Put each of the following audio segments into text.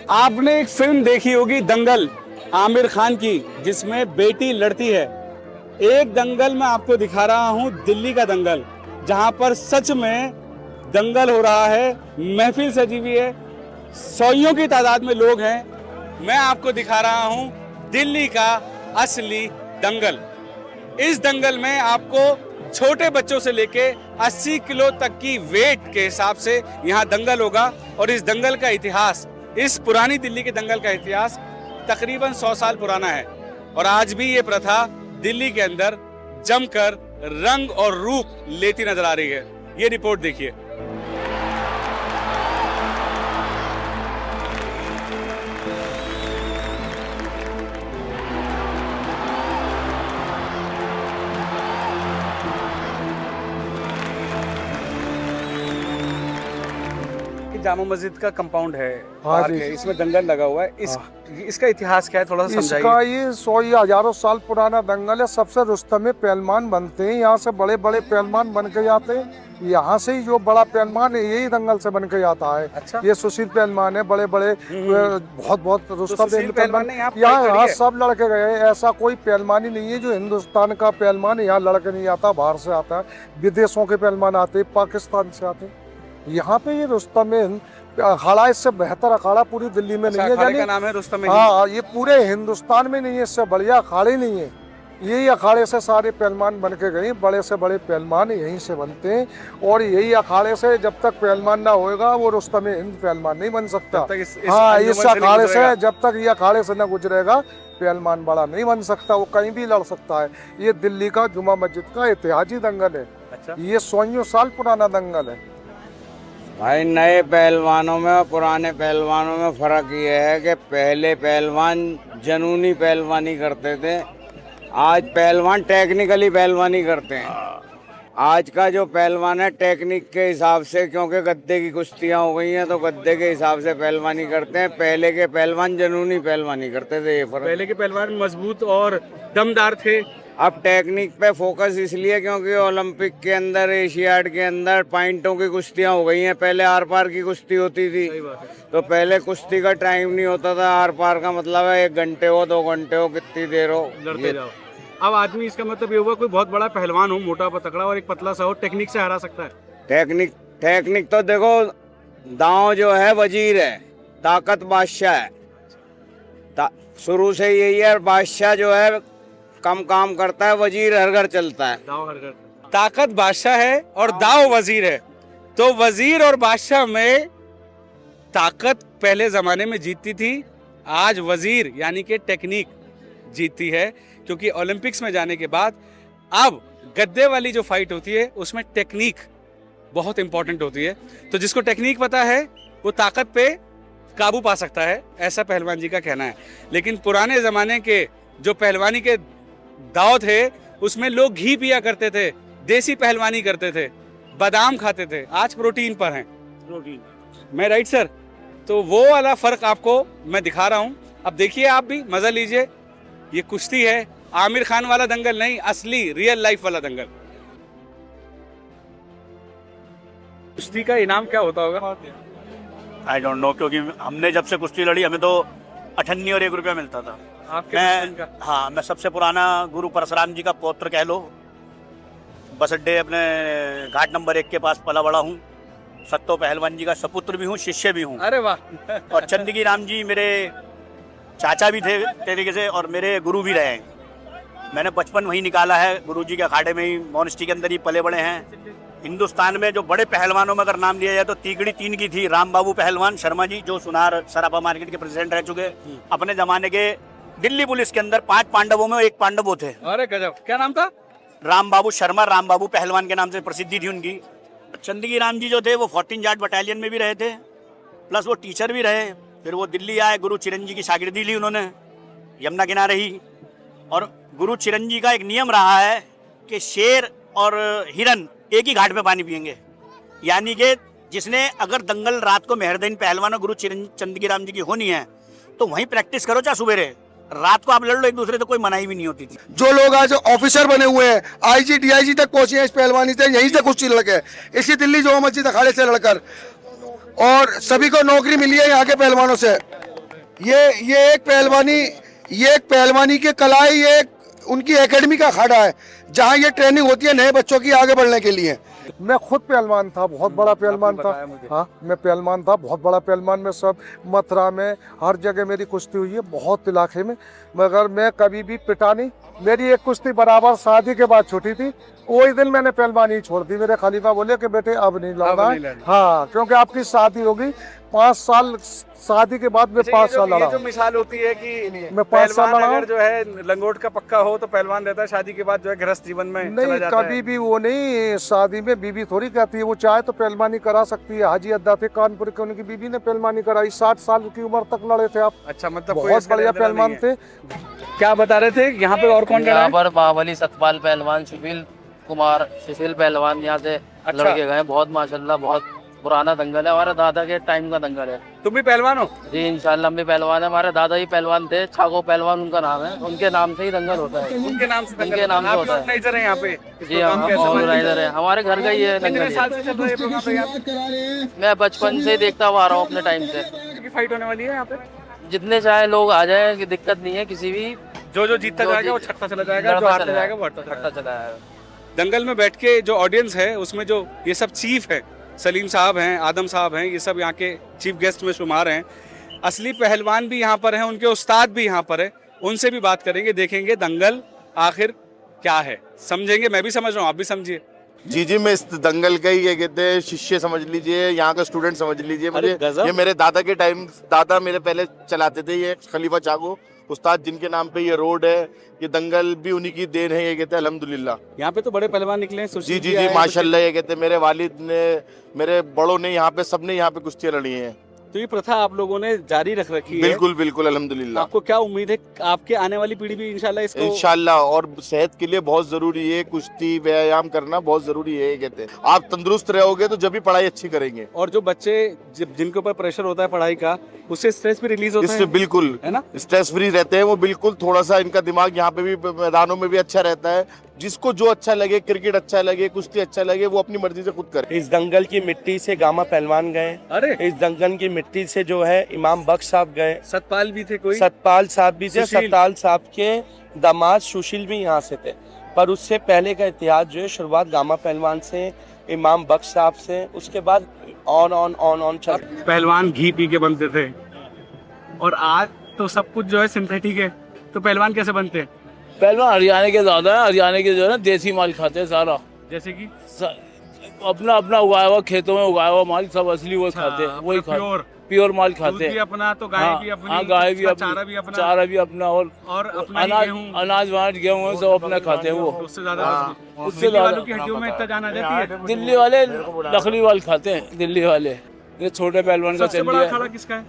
आपने एक फिल्म देखी होगी दंगल, आमिर खान की, जिसमें बेटी लड़ती है। एक दंगल मैं आपको दिखा रहा हूं, दिल्ली का दंगल, जहां पर सच में दंगल हो रहा है। महफिल सजी हुई है, सौयों की तादाद में लोग हैं। मैं आपको दिखा रहा हूं दिल्ली का असली दंगल। इस दंगल में आपको छोटे बच्चों से लेके 80 किलो तक की वेट के हिसाब से यहाँ दंगल होगा। और इस दंगल का इतिहास, इस पुरानी दिल्ली के दंगल का इतिहास तकरीबन 100 साल पुराना है। और आज भी ये प्रथा दिल्ली के अंदर जमकर रंग और रूप लेती नजर आ रही है। ये रिपोर्ट देखिए। जामा मस्जिद का कंपाउंड है, पार्क है, इसमें दंगल लगा हुआ है। इसका इतिहास क्या है, थोड़ा सा समझाइए। इसका ये 100 या हजारों साल पुराना दंगल है। सबसे रुस्तमे पहलवान बनते हैं यहाँ से, बड़े बड़े पहलवान बन के जाते हैं। यहाँ से ही जो बड़ा पहलवान है यही दंगल से बन के जाता है। अच्छा? ये सुशील पहलवान है, बड़े बड़े बहुत रुस्तम पहलवान यहाँ सब लड़के गए। ऐसा कोई पहलवान ही नहीं है जो हिंदुस्तान का पहलवान यहाँ लड़के नहीं आता, बाहर से आता है। विदेशों के पहलवान आते, पाकिस्तान से आते। यहाँ पे ये रुस्तम अखाड़ा, इससे बेहतर अखाड़ा पूरी दिल्ली में नहीं है। अखाड़े का नाम है रुस्तम। हाँ, ये पूरे हिंदुस्तान में नहीं है, इससे बढ़िया अखाड़े नहीं है। यही अखाड़े से सारे पहलवान बन के गए, बड़े से बड़े पहलवान यहीं से बनते हैं। और यही अखाड़े से जब तक पहलवान ना होएगा वो रुस्तम हिंद पहलवान नहीं बन सकता। हाँ, इस अखाड़े से जब तक ये अखाड़े से न गुजरेगा पहलवान बड़ा नहीं बन सकता। वो कहीं भी लड़ सकता है। ये दिल्ली का जुमा मस्जिद का ऐतिहासिक दंगल है। अच्छा? ये 100 साल पुराना दंगल है। भाई, नए पहलवानों में और पुराने पहलवानों में फ़र्क ये है कि पहले पहलवान जनूनी पहलवानी करते थे, आज पहलवान टेक्निकली पहलवानी करते हैं। आज का जो पहलवान है टेक्निक के हिसाब से, क्योंकि गद्दे की कुश्तियाँ हो गई हैं तो गद्दे के हिसाब से पहलवानी करते हैं। पहले के पहलवान जनूनी पहलवानी करते थे। ये फर्क। पहले के पहलवान मजबूत और दमदार थे। अब टेक्निक पे फोकस इसलिए क्योंकि ओलंपिक के अंदर, एशियाड के अंदर पॉइंटों की कुश्तियां हो गई हैं। पहले आर पार की कुश्ती होती थी, तो पहले कुश्ती का टाइम नहीं होता था। आर पार का मतलब है 1 घंटे हो, 2 घंटे हो, कितनी देर हो, लड़ते जाओ। अब आदमी, इसका मतलब ये हुआ कोई बहुत बड़ा पहलवान हो, मोटा पतला और एक पतला सा हो, टेक्निक से हरा सकता है। टेक्निक तो देखो, दांव जो है वजीर है, ताकत बादशाह है। शुरू से यही है। बादशाह जो है कम काम करता है, वजीर हर घर चलता है। दाव हर घर। ताकत बादशाह है और दाव वजीर है। तो वजीर और बादशाह में ताकत पहले जमाने में जीतती थी, आज वजीर यानी कि टेक्निक जीतती है। क्योंकि ओलंपिक्स में जाने के बाद अब गद्दे वाली जो फाइट होती है उसमें टेक्निक बहुत इंपॉर्टेंट होती है। तो जिसको टेक्निक पता है वो ताकत पे काबू पा सकता है, ऐसा पहलवान जी का कहना है। लेकिन पुराने जमाने के जो पहलवानी के दाव थे उसमें लोग घी पिया करते थे, देसी पहलवानी करते थे, बादाम खाते थे। आज प्रोटीन पर हैं। प्रोटीन, मैं राइट सर? तो वो वाला फर्क आपको मैं दिखा रहा हूं। अब देखिए, आप भी मजा लीजिए। ये कुश्ती है, आमिर खान वाला दंगल नहीं, असली रियल लाइफ वाला दंगल। कुश्ती का इनाम क्या होता होगा? आई डोंट नो, क्योंकि हमने जब से कुश्ती लड़ी हमें तो 98 और 1 रुपया मिलता था। मैं सबसे पुराना गुरु परशुराम जी का पौत्र कह लो। बस अड्डे अपने घाट नंबर 1 के पास पला बड़ा हूँ। सत्तो पहलवान जी का सपुत्र भी हूँ, शिष्य भी हूँ। अरे वाह। और चंदगी राम जी मेरे चाचा भी थे तरीके से, और मेरे गुरु भी रहे। मैंने बचपन वहीं निकाला है, गुरु जी के अखाड़े में ही, मोनेस्ट्री के अंदर ही पले बड़े हैं। हिंदुस्तान में जो बड़े पहलवानों में अगर नाम लिया जाए तो तीगड़ी 3 की थी। राम बाबू पहलवान शर्मा जी, जो सुनार सराफा मार्केट के प्रेसिडेंट रह चुके। अपने जमाने के दिल्ली पुलिस के अंदर 5 पांडवों में 1 पांडव वो थे। अरे गजब, क्या नाम था? राम बाबू शर्मा, राम बाबू पहलवान के नाम से प्रसिद्धि थी उनकी। चंदगी राम जी जो थे वो 14 जाट बटालियन में भी रहे थे, प्लस वो टीचर भी रहे। फिर वो दिल्ली आए, गुरु चिरंजी की शागिर्दी ली उन्होंने, यमुना किनारे ही। और गुरु चिरंजी का एक नियम रहा है कि शेर और हिरन एक ही घाट पे पानी पियेंगे। यानी कि जिसने अगर दंगल रात को मेहरदीन पहलवान और गुरु चंदगी राम जी की होनी है तो वहीं प्रैक्टिस करो, चाहे सुबेरे। रात को आप लड़ लो एक दूसरे, तो कोई मनाही भी नहीं होती थी। जो लोग आज ऑफिसर बने हुए हैं, आईजी डीआईजी तक पहुंचे हैं इस पहलवानी से, यहीं से कुश्ती लड़के, इसी दिल्ली जुमा मस्जिद अखाड़े से लड़कर, और सभी को नौकरी मिली है यहाँ के पहलवानों से। ये एक पहलवानी की कला है, ये एक उनकी एकेडमी का अखाड़ा है जहाँ ये ट्रेनिंग होती है नए बच्चों की आगे बढ़ने के लिए। मैं खुद पहलवान था, बहुत बड़ा पहलवान था। हाँ, मैं पहलवान था, बहुत बड़ा पहलवान। में सब मथुरा में हर जगह मेरी कुश्ती हुई है, बहुत इलाके में, मगर मैं कभी भी पिटा नहीं। मेरी एक कुश्ती बराबर शादी के बाद छूटी थी, वही दिन मैंने पहलवानी छोड़ दी। मेरे खलीफा बोले कि बेटे अब नहीं लड़ना है। हाँ, क्योंकि आपकी शादी होगी 5 साल, शादी के बाद मैं 5 साल लड़ा। ये जो मिसाल होती है कि मैं 5 साल पहलवान लड़ा। अगर जो है लंगोट का पक्का हो तो पहलवान रहता है, शादी के बाद जो है गृहस्थ जीवन में चला नहीं, जाता कभी है। भी वो नहीं। शादी में बीवी थोड़ी कहती है, वो चाहे तो पहलवानी करा सकती है। हाजी अद्दा थे कानपुर के, उनकी बीवी ने पहलवानी कराई। 60 साल की उम्र तक लड़े थे आप। अच्छा, मतलब कोई बहुत इसका बढ़िया लेना देना पहलवान नहीं है। थे। क्या बता रहे थे यहाँ पे और कौन खड़ा यहाँ है? पर बाहुबली सतपाल पहलवान, सुशील कुमार, सुशील पहलवान यहाँ से लड़के गए। बहुत माशाल्लाह, बहुत पुराना दंगल है, हमारे दादा के टाइम का दंगल है। तुम भी पहलवान हो? जी इंशाल्लाह, हम भी पहलवान है। हमारे दादा ही पहलवान थे, छागो पहलवान उनका नाम है, उनके नाम से ही दंगल होता है। उनके नाम से उनके नाम से होता है। ऑर्गेनाइजर है यहाँ पे? जी हम ऑर्गेनाइजर है, हमारे घर का ही है कितने दंगल। साल से चल रहा है ये प्रोग्राम तो यहाँ मैं बचपन से ही देखता हुआ आ रहा हूँ अपने टाइम से। की फाइट होने वाली है यहाँ पे? जितने चाहे लोग आ जाए, कि दिक्कत नहीं है किसी भी। जो जीतता जो जाएगा वो जीत- छठता चला जाएगा, जो लड़ता हारता चला जाएगा वो हटता हटता चला है। दंगल में बैठ के जो ऑडियंस है उसमें जो ये सब चीफ है, सलीम साहब हैं, आदम साहब हैं, ये सब यहाँ के चीफ गेस्ट में शुमार हैं। असली पहलवान भी यहाँ पर हैं, उनके उस्ताद भी यहाँ पर है। उनसे भी बात करेंगे, देखेंगे दंगल आखिर क्या है, समझेंगे। मैं भी समझ रहा हूँ, आप भी समझिए। जी, मैं इस दंगल का ही ये कहते हैं शिष्य समझ लीजिए, यहाँ का स्टूडेंट समझ लीजिए। मुझे ये मेरे दादा के टाइम, दादा मेरे पहले चलाते थे, ये खलीफा चागो उस्ताद जिनके नाम पे ये रोड है, ये दंगल भी उन्हीं की देन है, ये कहते हैं अल्हम्दुलिल्लाह। यहाँ पे तो बड़े पहलवान निकले हैं। जी सुशील जी आए जी हैं, माशाल्लाह, ये कहते हैं मेरे वालिद ने, मेरे बड़ों ने यहाँ पे, सबने यहाँ पे कुश्तियाँ लड़ी हैं। तो ये प्रथा आप लोगों ने जारी रख रखी है। बिल्कुल बिल्कुल अल्हम्दुलिल्लाह। आपको क्या उम्मीद है आपके आने वाली पीढ़ी भी इंशाल्लाह इसको? इंशाल्लाह, और सेहत के लिए बहुत जरूरी है, कुश्ती व्यायाम करना बहुत जरूरी है, ये कहते हैं। आप तंदुरुस्त रहोगे तो जब भी पढ़ाई अच्छी करेंगे। और जो बच्चे जिनके ऊपर प्रेशर होता है पढ़ाई का, उससे स्ट्रेस भी रिलीज होता इससे है, बिल्कुल है ना? स्ट्रेस फ्री रहते हैं वो, बिल्कुल। थोड़ा सा इनका दिमाग यहाँ पे भी, मैदानों में भी अच्छा रहता है। जिसको जो अच्छा लगे, क्रिकेट अच्छा लगे, कुश्ती अच्छा लगे, वो अपनी मर्जी से खुद करे। इस दंगल की मिट्टी से गामा पहलवान गए। अरे इस दंगल की मिट्टी से जो है इमाम बख्श साहब गए, सतपाल भी थे कोई? सतपाल साहब भी थे। सुशील। सतपाल साहब के दामाद सुशील भी यहाँ से थे। पर उससे पहले का इतिहास जो है, शुरुआत गामा पहलवान से, इमाम बख्श साहब से, उसके बाद ऑन चल। पहलवान घी पी के बनते थे और आज तो सब कुछ जो है सिंथेटिक है, तो पहलवान कैसे बनते हैं? पहलवान हरियाणा के ज्यादा है, हरियाणा के जो है ना देसी माल खाते हैं सारा। जैसे कि अपना अपना उगाया हुआ, खेतों में उगाया हुआ माल सब असली वो खाते हैं, वही खाते, प्योर माल खाते दूध भी हैं। अपना, तो गाय भी अपनी, हाँ, गाय भी उसका अपनी, चारा भी अपना, चारा भी अपना, और अपना ही अनाज गेहूं। अनाज वानाज गेहूं सब अपना खाते हैं वो। उससे ज्यादा उससे दिल्ली वालों ज्यादा की हड्डियों में इतना जान आ जाती है। दिल्ली वाले लकड़ी वाल खाते हैं, दिल्ली वाले। ये छोटे पहलवान का सबसे चल बड़ा रहा अखाड़ा है, किसका है?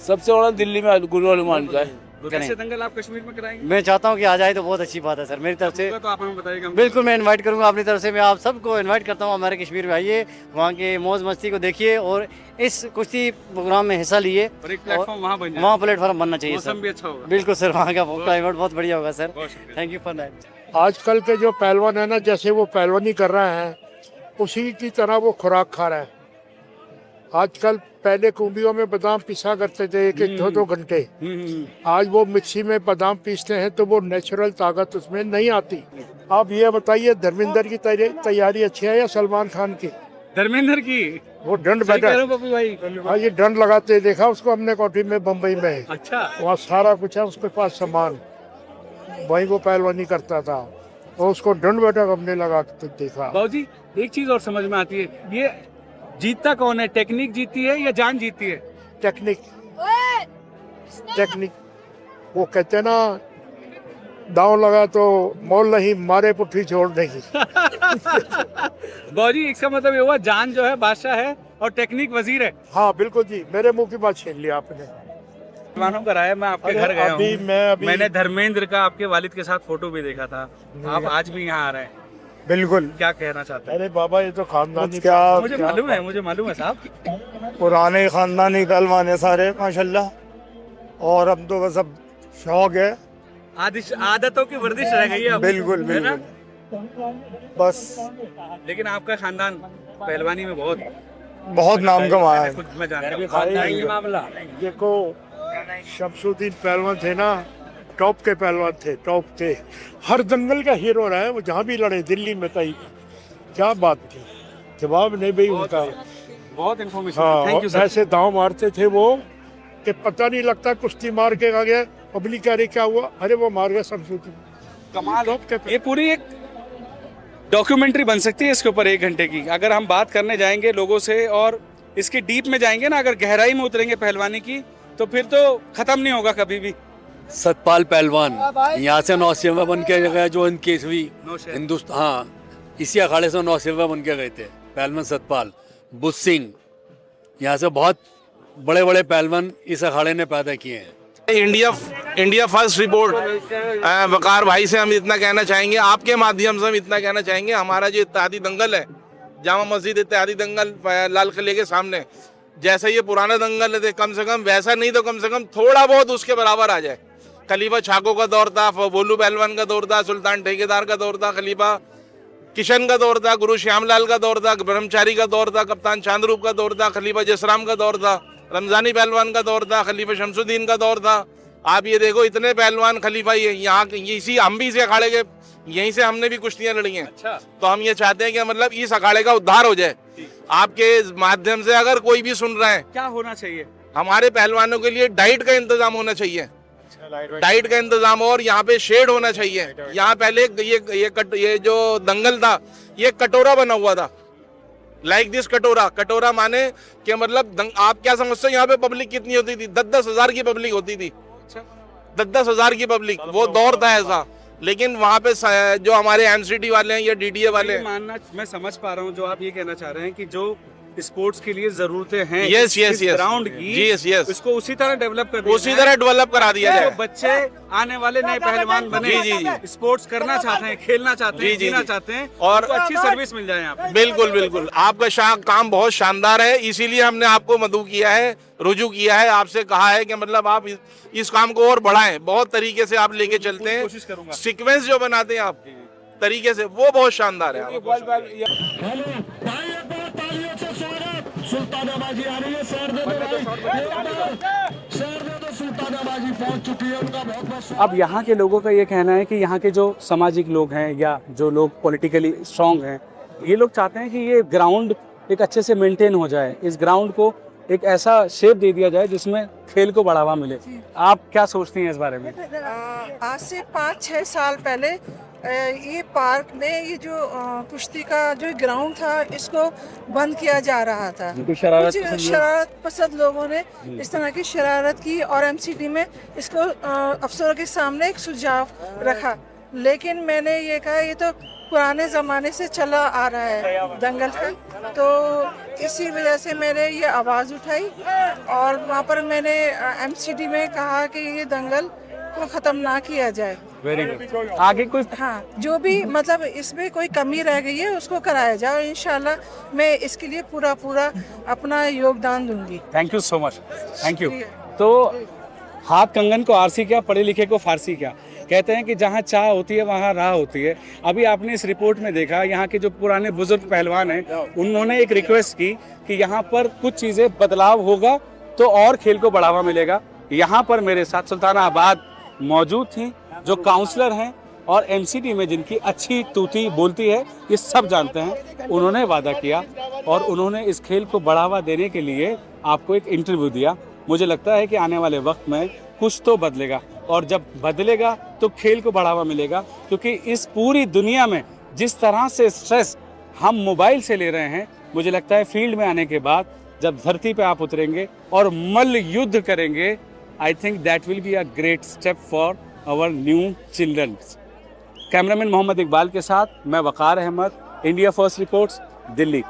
सबसे बड़ा दिल्ली में गुरु हनुमान का है। कैसे दंगल आप कश्मीर में कराएंगे? मैं चाहता हूँ कि आ जाए तो बहुत अच्छी बात है सर, मेरी तरफ से। तो आप हमें बताइएगा। बिल्कुल, मैं इनवाइट करूँगा अपनी तरफ से। मैं आप सबको इनवाइट करता हूँ, हमारे कश्मीर में आइए, वहाँ के मौज मस्ती को देखिए और इस कुश्ती प्रोग्राम में हिस्सा लिए। और एक प्लेटफॉर्म वहाँ बन जाए, वहाँ प्लेटफॉर्म बनना चाहिए मौसम सर। भी अच्छा होगा। बिल्कुल सर, वहाँ का क्लाइमेट बहुत बढ़िया होगा सर। बहुत शुक्रिया। Thank you for that. आजकल के जो पहलवान है ना, जैसे वो पहलवानी कर रहे हैं उसी की तरह वो खुराक खा रहे हैं। आजकल पहले कुंबियों में बादाम पिसा करते थे 1-2 घंटे। आज वो मिक्सी में बादाम पीसते हैं तो वो नेचुरल ताकत उसमें नहीं आती। आप ये बताइए, धर्मेंद्र की तैयारी अच्छी है या सलमान खान की? धर्मेंद्र की। वो दंड सही कह बैठा, रहे हो पप्पू भाई। हाँ, ये दंड लगाते देखा उसको हमने कोठी में, बम्बई में। अच्छा, वहाँ सारा कुछ है उसके पास सामान, वहीं वो पहलवानी करता था और उसको दंड बैठक हमने लगा के देखा। बाबूजी एक चीज और समझ में आती है, ये जीतता कौन है? टेक्निक जीती है या जान जीती है? Technique, technique. वो कहते हैं ना, दांव लगा तो मोल नहीं, मारे पुट्ठी छोड़ देगी। बाबूजी इसका मतलब ये हुआ, जान जो है बादशाह है और टेक्निक वजीर है। हाँ बिल्कुल जी, मेरे मुंह की बात छीन लिया आपने। पहलवानों का राय, मैं आपके घर गया अभी हूँ, मैं मैंने धर्मेंद्र का आपके वालिद के साथ फोटो भी देखा था। आप आज भी यहाँ आ रहे हैं, बिल्कुल। क्या कहना चाहते हैं? अरे बाबा, ये तो खानदानी, मुझे मालूम है साहब। पुराने खानदानी पहलवान है सारे माशाल्लाह, और अब तो बस अब शौक है। आदतों की वर्जिश रह गई है अब, बिल्कुल है ना? बिल्कुल, बस लेकिन आपका खानदान पहलवानी में बहुत नाम कमाया है। खुद मैं जानता हूँ। देखो, शमसुद्दीन पहलवान थे ना, टॉप के पहलवान थे, टॉप के। हर दंगल का हीरो रहा है वो, जहाँ भी लड़े, दिल्ली में कहीं। क्या बात थी, जवाब नहीं भाई उनका। बहुत इन्फॉर्मेशन, हाँ, थैंक यू सर। ऐसे दांव मारते थे वो कि पता नहीं लगता, कुश्ती मार के आ गया, पब्लिक कह रही क्या हुआ, अरे वो मार गया शमसुद्दीन। कमाल है। टॉप के ये पूरी एक डॉक्यूमेंट्री बन सकती है इसके ऊपर 1 घंटे की, अगर हम बात करने जाएंगे लोगों से और इसकी डीप में जाएंगे ना, अगर गहराई में उतरेंगे पहलवानी की, तो फिर तो खत्म नहीं होगा कभी भी। सतपाल पहलवान यहाँ से नौसेवा बन के गए, जो इनके हिंदुस्तान, हाँ, इसी अखाड़े से नौसेवा बन के गए थे पहलवान सतपाल। बुश सिंह, यहाँ से बहुत बड़े बड़े पहलवान इस अखाड़े ने पैदा किए हैं। इंडिया फर्स्ट रिपोर्ट वकार भाई से हम इतना कहना चाहेंगे, आपके माध्यम से हम इतना कहना चाहेंगे, हमारा जो इत्तेहादी दंगल है, जामा मस्जिद इत्तेहादी दंगल लाल किले के सामने, जैसा ये पुराना दंगल है, कम से कम वैसा नहीं तो कम से कम थोड़ा बहुत उसके बराबर आ जाए। खलीफा छाको का दौर था, बोलू पहलवान का दौर था, सुल्तान ठेकेदार का दौर था, खलीफा किशन का दौर था, गुरु श्यामलाल का दौर था, ब्रह्मचारी का दौर था, कप्तान चांदरूप का दौर था, खलीफा जसराम का दौर था, रमजानी पहलवान का दौर था, खलीफा शमसुद्दीन का दौर था। आप ये देखो, इतने पहलवान खलीफा यहाँ इसी हम भी इसी अखाड़े के, यहीं से हमने भी कुश्तियां लड़ी हैं। अच्छा। तो हम ये चाहते हैं कि मतलब इस अखाड़े का उद्धार हो जाए। आपके माध्यम से अगर कोई भी सुन रहे हैं, क्या होना चाहिए? हमारे पहलवानों के लिए डाइट का इंतजाम होना चाहिए, डाइट का इंतजाम, और यहाँ पे शेड होना चाहिए। यहाँ पहले ये जो दंगल था, ये कटोरा बना हुआ था, लाइक दिस कटोरा माने कि मतलब आप क्या समझते हो यहाँ पे पब्लिक कितनी होती थी? 10-10 हजार की पब्लिक होती थी, 10-10 हजार की पब्लिक, वो दौर था ऐसा। लेकिन वहाँ पे जो हमारे एमसीटी वाले हैं या डीडीए वाले हैं, मानना मैं समझ पा रहा हूँ जो आप ये कहना चाह रहे हैं कि जो स्पोर्ट्स के लिए जरूरतें हैं, यस ग्राउंड की, यस, इसको उसी तरह डेवलप कर दिया उसी तरह डेवलप करा दिया जो जाए। बच्चे आने वाले नए पहलवान बने, जी। स्पोर्ट्स करना चाहते हैं, खेलना चाहते हैं, जीना चाहते हैं, और उनको अच्छी सर्विस मिल जाए यहाँ पे। बिल्कुल आपका काम बहुत शानदार है, इसीलिए हमने आपको मदऊ किया है, रुजू किया है, आपसे कहा है कि मतलब आप इस काम को और बढ़ाएं। बहुत तरीके से आप लेके चलते हैं, कोशिश करूंगा। सीक्वेंस जो बनाते हैं आप तरीके से, वो बहुत शानदार है। सुल्तानाबाजी आ रही है, शेर दे दो, सुल्तानाबाजी पहुंच चुकी है, उनका बहुत बहुत। अब यहाँ के लोगों का ये कहना है कि यहाँ के जो सामाजिक लोग हैं या जो लोग पॉलिटिकली स्ट्रांग हैं, ये लोग चाहते हैं कि ये ग्राउंड एक अच्छे से मेंटेन हो जाए, इस ग्राउंड को एक ऐसा शेप दे दिया जाए जिसमें खेल को बढ़ावा मिले। आप क्या सोचती हैं इस बारे में? आज से 5-6 साल पहले ये पार्क में ये जो कुश्ती का जो ग्राउंड था, इसको बंद किया जा रहा था। कुछ शरारत पसंद लोगों ने इस तरह की शरारत की और एमसीडी में इसको अफसरों के सामने एक सुझाव रखा, लेकिन मैंने ये कहा ये तो पुराने ज़माने से चला आ रहा है दंगल का, तो इसी वजह से मैंने ये आवाज़ उठाई और वहाँ पर मैंने एमसीडी में कहा कि ये दंगल को ख़त्म ना किया जाए। Very good. आगे कोई, हाँ, जो भी मतलब इसमें कोई कमी रह गई है उसको कराया जाए और इंशाल्लाह मैं इसके लिए पूरा अपना योगदान दूंगी। Thank you so much, thank you. तो हाथ कंगन को आरसी क्या, पढ़े लिखे को फारसी क्या, कहते हैं कि जहाँ चाह होती है वहाँ राह होती है। अभी आपने इस रिपोर्ट में देखा, यहाँ के जो पुराने बुजुर्ग पहलवान हैं, उन्होंने एक रिक्वेस्ट की कि यहाँ पर कुछ चीज़ें बदलाव होगा तो और खेल को बढ़ावा मिलेगा। यहाँ पर मेरे साथ सुल्तानाबाद मौजूद थी, जो काउंसलर हैं और एमसीडी में जिनकी अच्छी तूती बोलती है, ये सब जानते हैं। उन्होंने वादा किया और उन्होंने इस खेल को बढ़ावा देने के लिए आपको एक इंटरव्यू दिया। मुझे लगता है कि आने वाले वक्त में कुछ तो बदलेगा, और जब बदलेगा तो खेल को बढ़ावा मिलेगा, क्योंकि इस पूरी दुनिया में जिस तरह से स्ट्रेस हम मोबाइल से ले रहे हैं, मुझे लगता है फील्ड में आने के बाद जब धरती पे आप उतरेंगे और मल्ल युद्ध करेंगे, I think that will be a great step for our new children. Cameraman Mohammad Iqbal के साथ मैं Waqar Ahmed, India First reports, Delhi.